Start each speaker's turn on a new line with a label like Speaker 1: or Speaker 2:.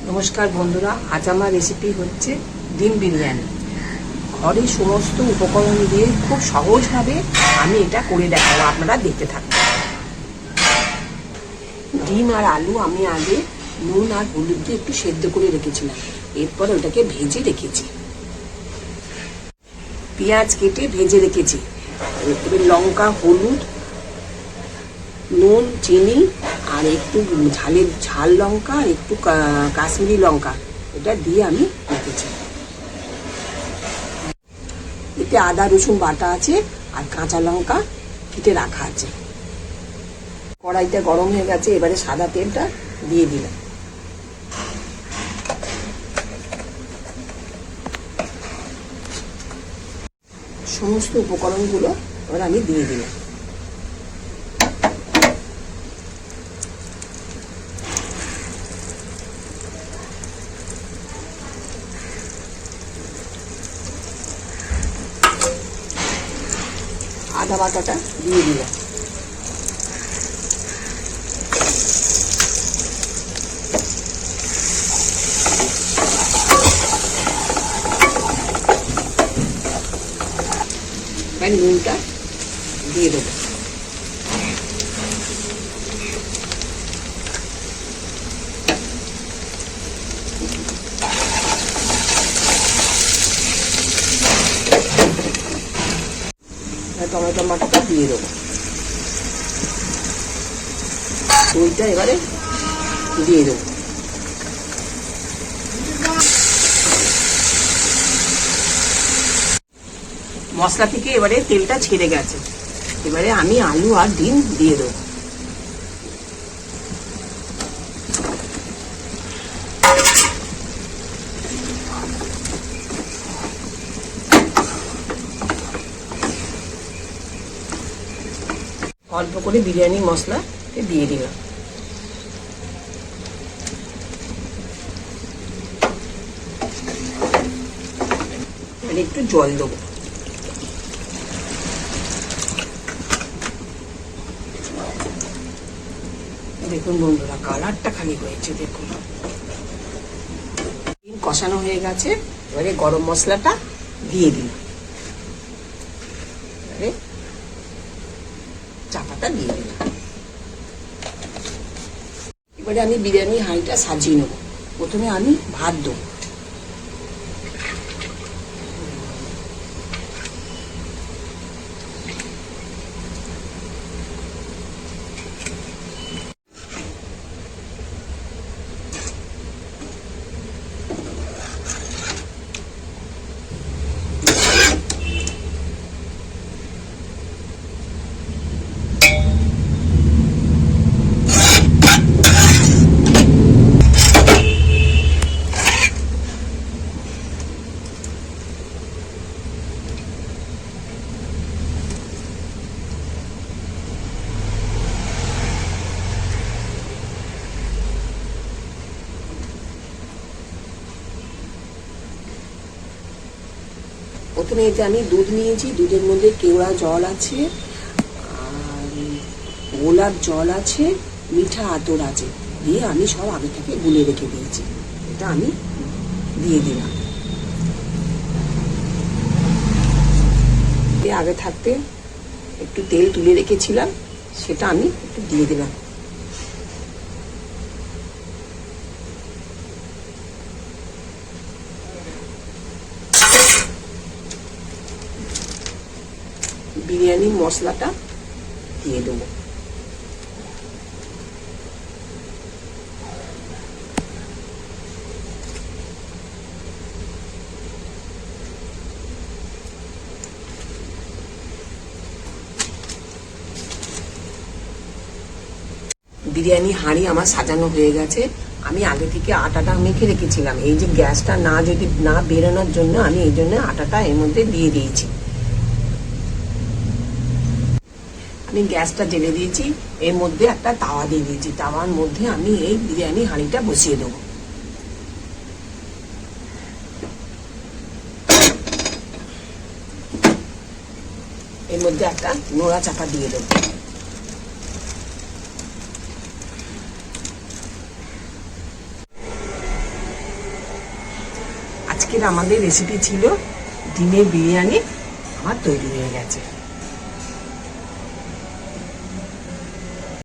Speaker 1: নমস্কার বন্ধুরা, আজ আমার রেসিপি হচ্ছে ডিম বিরিয়ানি। ঘরে সমস্ত উপকরণ দিয়ে খুব সহজভাবে আমি এটা করে দেখাবো, আপনারা দেখতে থাকুন। ডিম আর আলু আমি আগে নুন আর হলুদ দিয়ে একটু সেদ্ধ করে রেখেছিলাম, এরপরে ওটাকে ভেজে রেখেছি। পেঁয়াজ কেটে ভেজে রেখেছি। এবার লঙ্কা, হলুদ, নুন, চিনি আর একটু ঝাল লঙ্কা আর একটু কাশ্মীরি লঙ্কা এটা দিয়ে আমি রেখেছি। এতে আদা রসুন বাটা আছে আর কাঁচা লঙ্কা কেটে রাখা আছে। কড়াইটা গরম হয়ে গেছে, এবারে সাদা তেলটা দিয়ে দিলাম। সমস্ত উপকরণগুলো এবার আমি দিয়ে দিলাম। আদা বাটাটা দিয়ে দিলাম। নুনটা দিয়ে দেবো। টমেটো বাটাটা দিয়ে দেবো। দইটা এবারে দিয়ে দেবো। মশলা থেকে এবারে তেলটা ছেড়ে গেছে, এবারে আমি আলু আর ডিম দিয়ে দেবো। অল্প করে বিরিয়ানি মশলা দিয়ে দিলাম। এবারে একটু জল দেবো। দেখুন বন্ধুরা, কালারটা খালি হয়েছে, দেখুন ডিম কষানো হয়ে গেছে। এবারে গরম মশলাটা দিয়ে দিলাম, এবারে চাপাটা দিয়ে দিলাম। এবারে আমি বিরিয়ানি হাঁড়িটা সাজিয়ে নেব। প্রথমে আমি ভাত দেবো। প্রথমে এতে আমি দুধ নিয়েছি, দুধের মধ্যে কেওড়া জল আছে আর গোলাপ জল আছে, মিঠা আতর আছে, দিয়ে আমি সব আগে থেকে গুলে রেখে দিয়েছি। এটা আমি দিয়ে দিলাম। আগে থাকতে একটু তেল তুলে রেখেছিলাম, সেটা আমি একটু দিয়ে দিলাম। বিরিয়ানি মশলাটা দিয়ে দেবো। বিরিয়ানি হাঁড়ি আমার সাজানো হয়ে গেছে। আমি আগে থেকে আটাটা মেখে রেখেছিলাম, এই যে গ্যাসটা না বেরোনোর জন্য আমি এই জন্য আটাটা এর মধ্যে দিয়ে দিয়েছি। আমি গ্যাসটা জ্বেলে দিয়েছি, এর মধ্যে একটা তাওয়া দিয়ে দিয়েছি। তাওয়ার মধ্যে আমি এই বিরিয়ানি হাঁড়িটা বসিয়ে দেবো। এর মধ্যে একটা নোড়া চাপা দিয়ে দেবো। আজকের আমাদের রেসিপি ছিল ডিমের বিরিয়ানি। আমার তৈরি হয়ে গেছে।